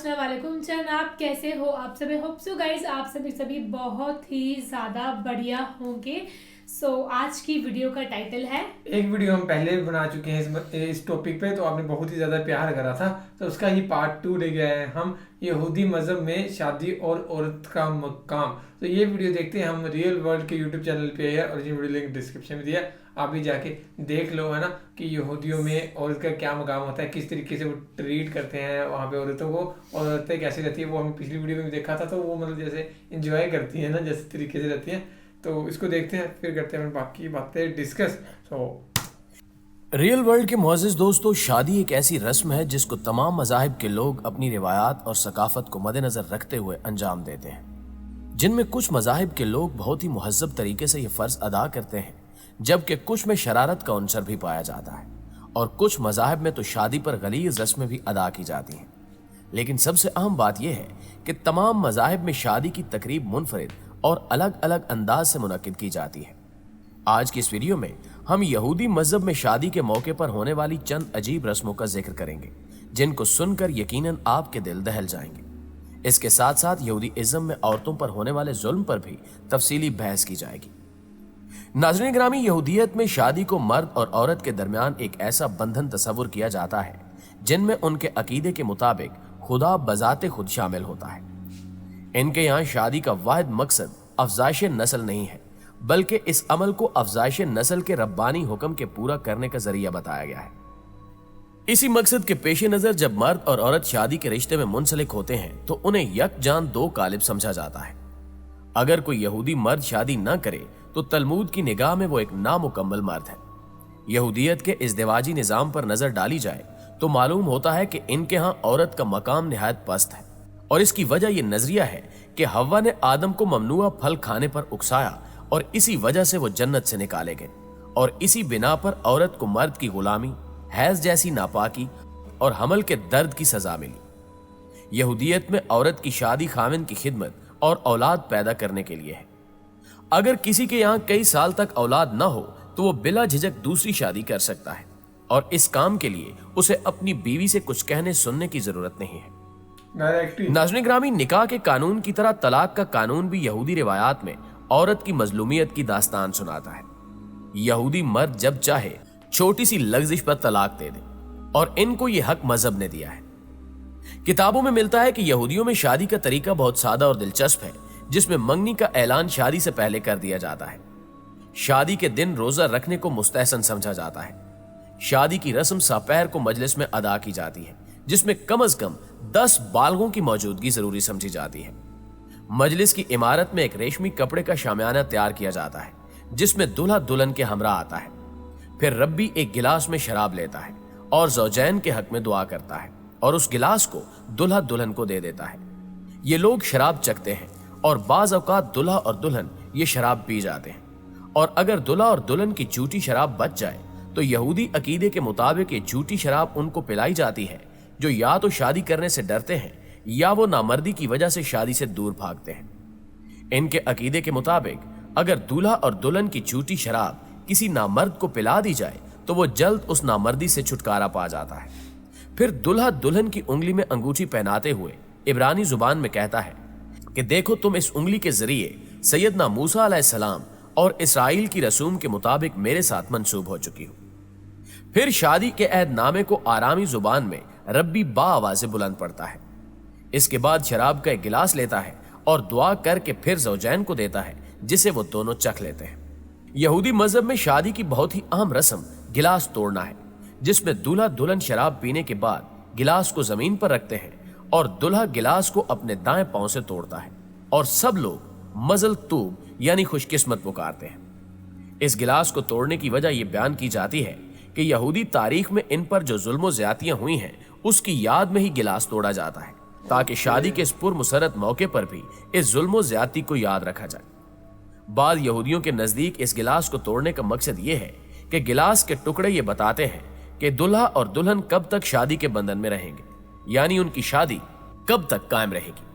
अस्सलाम वालेकुम चैन, आप कैसे हो? आप सभी होप सो गाइज आप सभी बहुत ही ज़्यादा बढ़िया होंगे। आज की वीडियो का टाइटल है, एक वीडियो हम पहले भी बना चुके हैं इस टॉपिक पे, तो आपने बहुत ही ज़्यादा प्यार करा था, तो उसका ही पार्ट 2 ले गया है हम, यहूदी मज़हब में शादी और औरत का मकाम। तो ये वीडियो देखते हैं हम रियल वर्ल्ड के यूट्यूब चैनल पे है, और ये वीडियो लिंक डिस्क्रिप्शन में दिया, आप भी जाके देख लो, है ना, कि यहूदियों में औरत का क्या मकाम होता है, किस तरीके से वो ट्रीट करते हैं वहाँ पे औरतों को, और औरतें कैसे रहती है। वो हम पिछली वीडियो में भी देखा था, तो वो मतलब जैसे इंजॉय करती है ना, जैसे तरीके से रहती हैं। तो इसको देखते हैं, फिर करते हैं बाकी बातें डिस्कस। रियल वर्ल्ड के मुअज़्ज़िज़ दोस्तों, शादी एक ऐसी रस्म है जिसको तमाम मज़ाहिब के लोग अपनी रिवायात और सकाफत को मद्देनज़र रखते हुए अंजाम देते हैं, जिनमें कुछ मज़ाहिब के लोग बहुत ही मुहज़्ज़ब तरीके से ये फ़र्ज़ अदा करते हैं, जबकि कुछ में शरारत का अंसर भी पाया जाता है, और कुछ मज़ाहिब में तो शादी पर गलीज़ रस्में भी अदा की जाती हैं। लेकिन सबसे अहम बात यह है कि तमाम मज़ाहिब में शादी की तकरीब मुनफरिद और अलग अलग अंदाज से मुनक्किद की जाती है। आज की इस वीडियो में हम यहूदी मजहब में शादी के मौके पर होने वाली चंद अजीब रस्मों का जिक्र करेंगे, जिनको सुनकर यकीनन आपके दिल दहल जाएंगे। इसके साथ साथ यहूदी इज़्म में औरतों पर होने वाले जुल्म पर भी तफसीली बहस की जाएगी। नाज़रीन ग्रामी, यहूदियत में शादी को मर्द और औरत के दरमियान एक ऐसा बंधन तस्वुर किया जाता है जिनमें उनके अकीदे के मुताबिक खुदा बजाते खुद शामिल होता है। इनके यहाँ शादी का वाहिद मकसद अफजाइश नस्ल नहीं है, बल्कि इस अमल को अफजाइश नस्ल के रब्बानी हुक्म के पूरा करने का जरिया बताया गया है। इसी मकसद के पेश नजर जब मर्द और औरत शादी के रिश्ते में मुंसलिक होते हैं तो उन्हें यकजान दो कालिब समझा जाता है। अगर कोई यहूदी मर्द शादी न करे तो तलमूद की निगाह में वो एक नामुकम्मल मर्द है। यहूदियत के इज़्दिवाजी निज़ाम पर नजर डाली जाए तो मालूम होता है कि इनके यहाँ औरत का मकाम निहायत पस्त है, और इसकी वजह यह नजरिया है कि हव्वा ने आदम को ममनुआ फल खाने पर उकसाया और इसी वजह से वो जन्नत से निकाले गए, और इसी बिना पर औरत को मर्द की गुलामी, हैज जैसी नापाकी और हमल के दर्द की सजा मिली। यहूदियत में औरत की शादी खाविंद की खिदमत और औलाद पैदा करने के लिए है। अगर किसी के यहाँ कई साल तक औलाद न हो तो वो बिला झिझक दूसरी शादी कर सकता है, और इस काम के लिए उसे अपनी बीवी से कुछ कहने सुनने की जरूरत नहीं है। नाज़रीन ग्रामी, निकाह के कानून की तरह तलाक का कानून भी यहूदी रिवायात में औरत की मजलूमियत की दास्तान सुनाता है। यहूदी मर्द जब चाहे छोटी सी लग्जिश पर तलाक दे दे, और इनको यह हक मजहब ने दिया है। किताबों में मिलता है कि यहूदियों में शादी का तरीका बहुत सादा और दिलचस्प है, जिसमें मंगनी का ऐलान शादी से पहले कर दिया जाता है। शादी के दिन रोजा रखने को मुस्तहसन समझा जाता है। शादी की रस्म सपहर को मजलिस में अदा की जाती है, जिसमें कम अज कम 10 बालगों की मौजूदगी जरूरी समझी जाती है। मजलिस की इमारत में एक रेशमी कपड़े का शामियाना तैयार किया जाता है, जिसमें दूल्हा दुल्हन के हमरा आता है। फिर रब्बी एक गिलास में शराब लेता है और ज़ौजैन के हक में दुआ करता है, और उस गिलास को दूल्हा दुल्हन को दे देता है। ये लोग शराब चखते हैं, और बाज औकात दूल्हा और दुल्हन ये शराब पी जाते हैं, और अगर दूल्हा और दुल्हन की झूठी शराब बच जाए तो यहूदी अकीदे के मुताबिक ये झूठी शराब उनको पिलाई जाती है, जो या तो शादी करने से डरते हैं या वो नामर्दी की वजह से शादी से दूर भागते हैं। इनके अकीदे के मुताबिक अगर दूल्हा और दुल्हन की झूठी शराब किसी नामर्द को पिला दी जाए तो वो जल्द उस नामर्दी से छुटकारा पा जाता है। फिर दूल्हा दुल्हन की उंगली में अंगूठी पहनाते हुए इब्रानी जुबान में कहता है कि देखो, तुम इस उंगली के जरिए सैयदना मूसा अलैहिस्सलाम और इसराइल की रसूम के मुताबिक मेरे साथ मंसूब हो चुकी हो। फिर शादी के अहदनामे को आरामी जुबान में रब्बी बा आवाज़ बुलंद पड़ता है। इसके बाद शराब का एक गिलास लेता है और दुआ करके फिर ज़ौजैन को देता है, जिसे वो दोनों चख लेते हैं। यहूदी मजहब में शादी की बहुत ही अहम रस्म गिलास तोड़ना है, जिसमें दूल्हा दुल्हन शराब पीने के बाद गिलास को जमीन पर रखते हैं और दूल्हा गिलास को अपने दाएं पांव से तोड़ता है, और सब लोग मजल तूब यानी खुशकिस्मत पुकारते हैं। इस गिलास को तोड़ने की वजह यह बयान की जाती है कि यहूदी तारीख में इन पर जो जुल्म ज्यादतियां हुई हैं उसकी याद में ही गिलास तोड़ा जाता है, ताकि शादी के इस पुरमुसरत मौके पर भी इस जुल्म ज्यादती को याद रखा जाए। बाद यहूदियों के नजदीक इस गिलास को तोड़ने का मकसद ये है कि गिलास के टुकड़े ये बताते हैं कि दूल्हा और दुल्हन कब तक शादी के बंधन में रहेंगे, यानी उनकी शादी कब तक कायम रहेगी।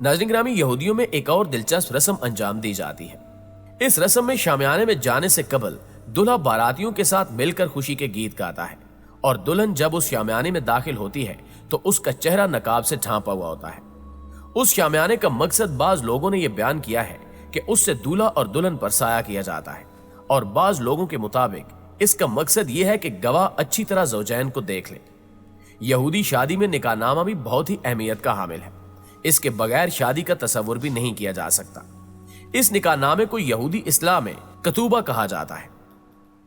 नाज़रीन ग्रामी, यहूदियों में एक और दिलचस्प रस्म अंजाम दी जाती है। इस रस्म में शामियाने में जाने से कबल दूल्हा बारातियों के साथ मिलकर खुशी के गीत गाता है, और दुल्हन जब उस शामियाने में दाखिल होती है तो उसका चेहरा नकाब से ढांपा हुआ होता है। उस शामियाने का मकसद बाज लोगों ने यह बयान किया है कि उससे दूल्हा और दुल्हन पर साया किया जाता है, और बाज लोगों के मुताबिक इसका मकसद यह है कि गवाह अच्छी तरह ज़ौजैन को देख ले। यहूदी शादी में निकाहनामा भी बहुत ही अहमियत का हामिल है। इसके बगैर शादी का तसव्वुर भी नहीं किया जा सकता। इस निकाहनामे को यहूदी इस्लाम में कतूबा कहा जाता है।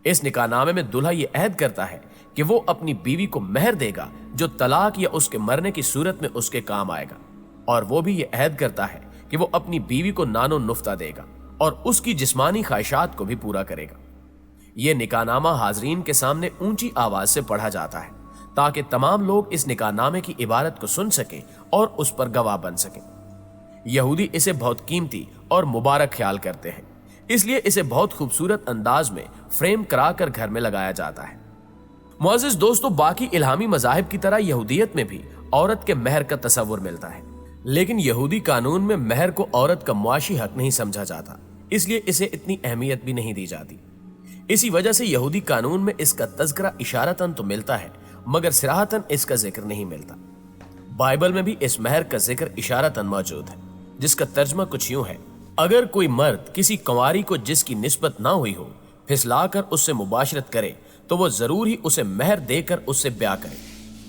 इस निकाहनामे में दूल्हा यह अहद करता है कि वो अपनी बीवी को महर देगा जो तलाक या उसके मरने की सूरत में उसके काम आएगा, और वो भी यह अहद करता है कि वो अपनी बीवी को नानो नुफ्ता देगा और उसकी जिस्मानी ख्वाहिशात को भी पूरा करेगा। यह निकाहनामा हाजरीन के सामने ऊंची आवाज से पढ़ा जाता है ताकि तमाम लोग इस निकाहनामे की इबारत को सुन सकें और उस पर गवाह बन सकें। यहूदी इसे बहुत कीमती और मुबारक ख्याल करते हैं, इसलिए इसे बहुत खूबसूरत अंदाज में फ्रेम कराकर घर में लगाया जाता है। मुअज़्ज़िज़ दोस्तों, बाकी इल्हामी मज़ाहिब की तरह यहूदियत में भी औरत के महर का तसव्वुर मिलता है, लेकिन यहूदी कानून में महर को औरत का मुआशी हक नहीं समझा जाता, इसलिए इसे इतनी अहमियत भी नहीं दी जाती। इसी वजह से यहूदी कानून में इसका तज़किरा इशारतन तो मिलता है, मगर सिराहतन इसका जिक्र नहीं मिलता। बाइबल में भी इस महर का जिक्र इशारतन मौजूद है, जिसका तर्जमा कुछ यूं है: अगर कोई मर्द किसी कंवारी को जिसकी निस्बत ना हुई हो फिसलाकर उससे मुबाशरत करे तो वो जरूर ही उसे महर देकर उससे ब्याह करे,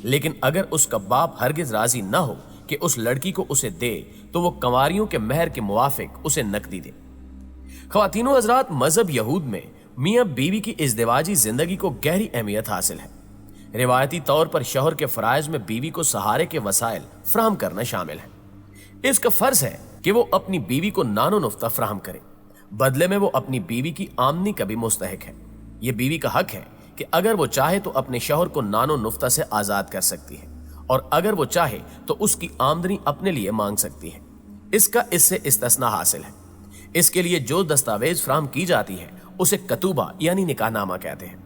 लेकिन अगर उसका बाप हरगिज राजी ना हो कि उस लड़की को उसे दे तो वो कंवारियों के महर के मुवाफिक उसे नकदी दे। ख्वातीनो हजरात, मजहब यहूद में मियाँ बीवी की इज़्दिवाजी जिंदगी को गहरी अहमियत हासिल है। रिवायती तौर पर शौहर के फराइज में बीवी को सहारे के वसाइल फराहम करना शामिल है। इसका फर्ज है कि वो अपनी बीवी को नानो नुफ्ता फराहम करे, बदले में वो अपनी बीवी की आमदनी का भी मुस्तहिक है। ये बीवी का हक है कि अगर वो चाहे तो अपने शौहर को नानो नुफ्ता से आजाद कर सकती है, और अगर वो चाहे तो उसकी आमदनी अपने लिए मांग सकती है। इसका इससे इस्तिस्ना हासिल है। इसके लिए जो दस्तावेज फराहम की जाती है उसे कतूबा यानी निकाहनामा कहते हैं।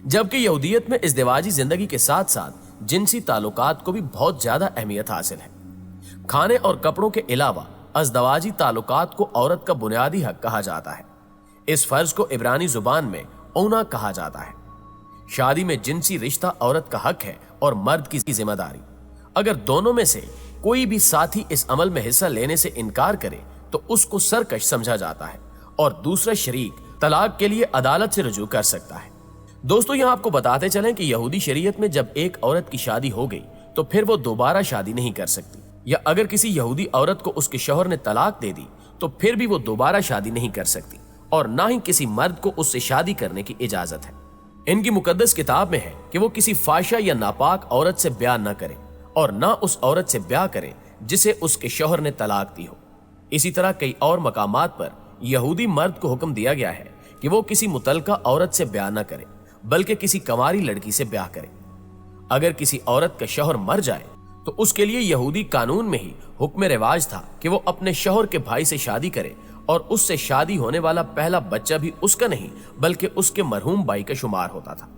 जबकि यहूदियत में इज़्दिवाजी जिंदगी के साथ साथ जिनसी ताल्लुकात को भी बहुत ज्यादा अहमियत हासिल है। खाने और कपड़ों के अलावा अज़दवाजी ताल्लुकात को औरत का बुनियादी हक कहा जाता है। इस फर्ज को इब्रानी जुबान में ओना कहा जाता है। शादी में जिनसी रिश्ता औरत का हक है और मर्द की जिम्मेदारी। अगर दोनों में से कोई भी साथी इस अमल में हिस्सा लेने से इनकार करे तो उसको सरकश समझा जाता है और दूसरा शरीक तलाक के लिए अदालत से रुजू कर सकता है। दोस्तों, यहां आपको बताते चलें कि यहूदी शरीयत में जब एक औरत की शादी हो गई तो फिर वो दोबारा शादी नहीं कर सकती, या अगर किसी यहूदी औरत को उसके शौहर ने तलाक दे दी तो फिर भी वो दोबारा शादी नहीं कर सकती, और ना ही किसी मर्द को उससे शादी करने की इजाजत है। इनकी मुकद्दस किताब में है कि वो किसी फाशा या नापाक औरत से ब्याह न करे और ना उस औरत से ब्याह करे जिसे उसके शौहर ने तलाक दी हो। इसी तरह कई और मकामात पर यहूदी मर्द को हुक्म दिया गया है कि वो किसी मुतलका औरत से ब्याह न करे बल्कि किसी कंवारी लड़की से ब्याह करे। अगर किसी औरत का शौहर मर जाए तो उसके लिए यहूदी कानून में ही हुक्म रिवाज था कि वो अपने शौहर के भाई से शादी करे, और उससे शादी होने वाला पहला बच्चा भी उसका नहीं बल्कि उसके मरहूम भाई का शुमार होता था।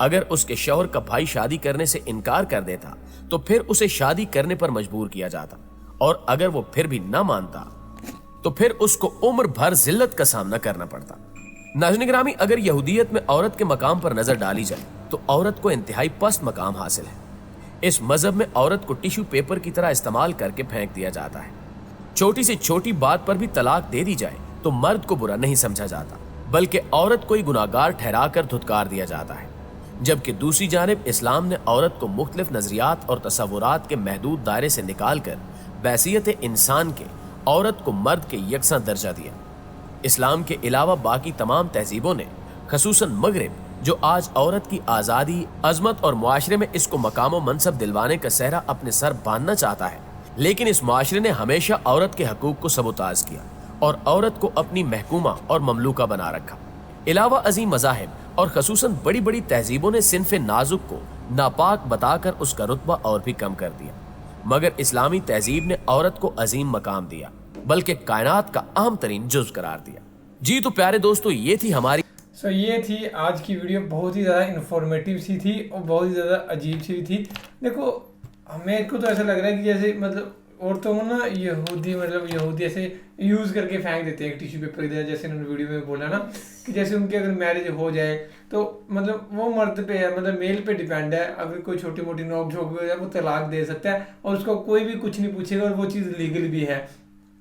अगर उसके शौहर का भाई शादी करने से इनकार कर देता तो फिर उसे शादी करने पर मजबूर किया जाता, और अगर वो फिर भी न मानता तो फिर उसको उम्र भर जिल्लत का सामना करना पड़ता। नाज़रीन गिरामी, अगर यहूदियत में औरत के मकाम पर नजर डाली जाए तो औरत को इंतहाई पस्त मकाम हासिल है। इस मजहब में औरत को टिश्यू पेपर की तरह इस्तेमाल करके फेंक दिया जाता है। छोटी से छोटी बात पर भी तलाक दे दी जाए तो मर्द को बुरा नहीं समझा जाता, बल्कि औरत को ही गुनाहगार ठहराकर धुतकार दिया जाता है। जबकि दूसरी जानिब इस्लाम ने औरत को मुख्तलिफ नजरियात और तसव्वुरात के महदूद दायरे से निकाल कर बैसियत इंसान के औरत को मर्द के यकसा दर्जा दिया। इस्लाम के अलावा बाकी तमाम तहजीबों ने, खसूसन मगरिब, जो आज औरत की आज़ादी, अजमत और मुआशरे में इसको मकाम व मनसब दिलवाने का सहरा अपने सर बांधना चाहता है, लेकिन इस मुआशरे ने हमेशा औरत के हकूक को सबूताज किया और औरत को अपनी महकूमा और ममलूका बना रखा। अलावा अजीम मज़ाहिब और खसूसन बड़ी बड़ी तहजीबों ने सिन्फ़े नाजुक को नापाक बताकर उसका रुतबा और भी कम कर दिया, मगर इस्लामी तहजीब ने औरत को अजीम मकाम दिया, बल्कि कायनात का अहम तरीन जुज़ करार दिया। जी तो प्यारे दोस्तों, ये थी हमारी ये थी आज की वीडियो। बहुत ही ज़्यादा इन्फॉर्मेटिव सी थी और बहुत ही ज़्यादा अजीब सी थी। देखो, मेरे को तो ऐसा लग रहा है कि जैसे मतलब औरतों को ना यहूदी ऐसे यूज करके फेंक देते हैं एक टिश्यू पेपर की तरह, जैसे उन्होंने वीडियो में बोला ना कि जैसे उनकी अगर मैरिज हो जाए तो मतलब वो मर्द पे है, मतलब मेल पे डिपेंड है, अगर कोई छोटी मोटी नोक झोंक हो जाए वो तलाक दे सकता है और उसको कोई भी कुछ नहीं पूछेगा और वो चीज़ लीगल भी है,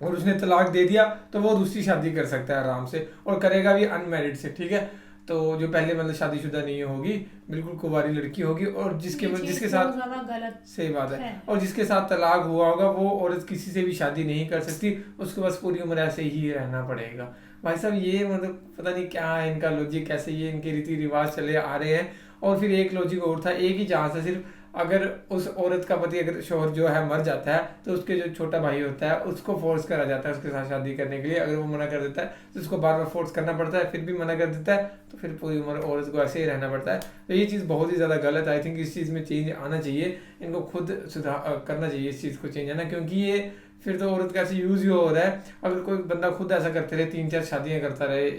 और उसने तलाक दे दिया तो वो दूसरी शादी कर सकता है आराम से, और करेगा भी अनमैरिड से, ठीक है। तो जो पहले मतलब शादीशुदा नहीं होगी, बिल्कुल कुंवारी लड़की होगी, और जिसके साथ गलत सही बात है, और जिसके साथ तलाक हुआ होगा वो औरत किसी से भी शादी नहीं कर सकती, उसको बस पूरी उम्र ऐसे ही रहना पड़ेगा। भाई साहब ये मतलब पता नहीं क्या है इनका लॉजिक, कैसे ये इनके रीति रिवाज चले आ रहे हैं। और फिर एक लॉजिक और था, एक ही चांस है सिर्फ, अगर उस औरत का पति अगर शौहर जो है मर जाता है तो उसके जो छोटा भाई होता है उसको फोर्स करा जाता है उसके साथ शादी करने के लिए, अगर वो मना कर देता है तो उसको बार बार फोर्स करना पड़ता है, फिर भी मना कर देता है तो फिर पूरी उम्र औरत को ऐसे ही रहना पड़ता है। तो ये चीज़ बहुत ही ज़्यादा गलत है। आई थिंक इस चीज़ में चेंज आना चाहिए, इनको खुद सुधार करना चाहिए इस चीज़ को चेंज, है ना, क्योंकि ये फिर तो औरत का ऐसे यूज ही हो रहा है। अगर कोई बंदा खुद ऐसा करते रहे, 3-4 शादियां करता रहे,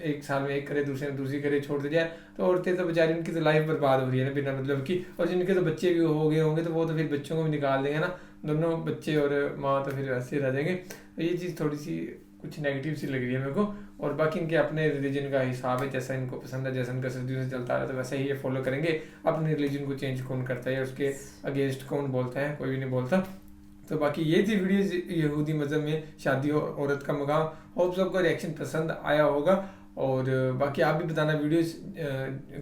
एक साल में एक करे, दूसरे में दूसरी करे, छोड़ दे जाए, तो औरतें तो बेचारी उनकी तो लाइफ बर्बाद हो रही है ना बिना मतलब की, और जिनके तो बच्चे भी हो गए होंगे तो वो तो फिर बच्चों को भी निकाल देंगे ना, दोनों बच्चे और माँ तो फिर ऐसे रह जाएंगे। तो ये चीज़ थोड़ी सी कुछ नेगेटिव सी लग रही है मेरे को। और बाकी इनके अपने रिलीजन का हिसाब है, जैसा इनको पसंद है, जैसा इनका सदियों से चलता है तो वैसे ही ये फॉलो करेंगे। अपने रिलीजन को चेंज कौन करता है, उसके अगेंस्ट कौन बोलता है, कोई भी नहीं बोलता। तो बाकी ये थी वीडियो यहूदी मज़हब में शादी और औरत का मकाम। होप सबको रिएक्शन पसंद आया होगा, और बाकी आप भी बताना वीडियोस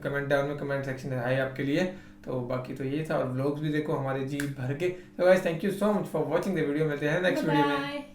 कमेंट डाउन में, कमेंट सेक्शन है आपके लिए। तो बाकी तो ये था, और व्लॉग्स भी देखो हमारे जी भर के। तो guys thank you so much for watching the video, मिलते हैं नेक्स्ट वीडियो में।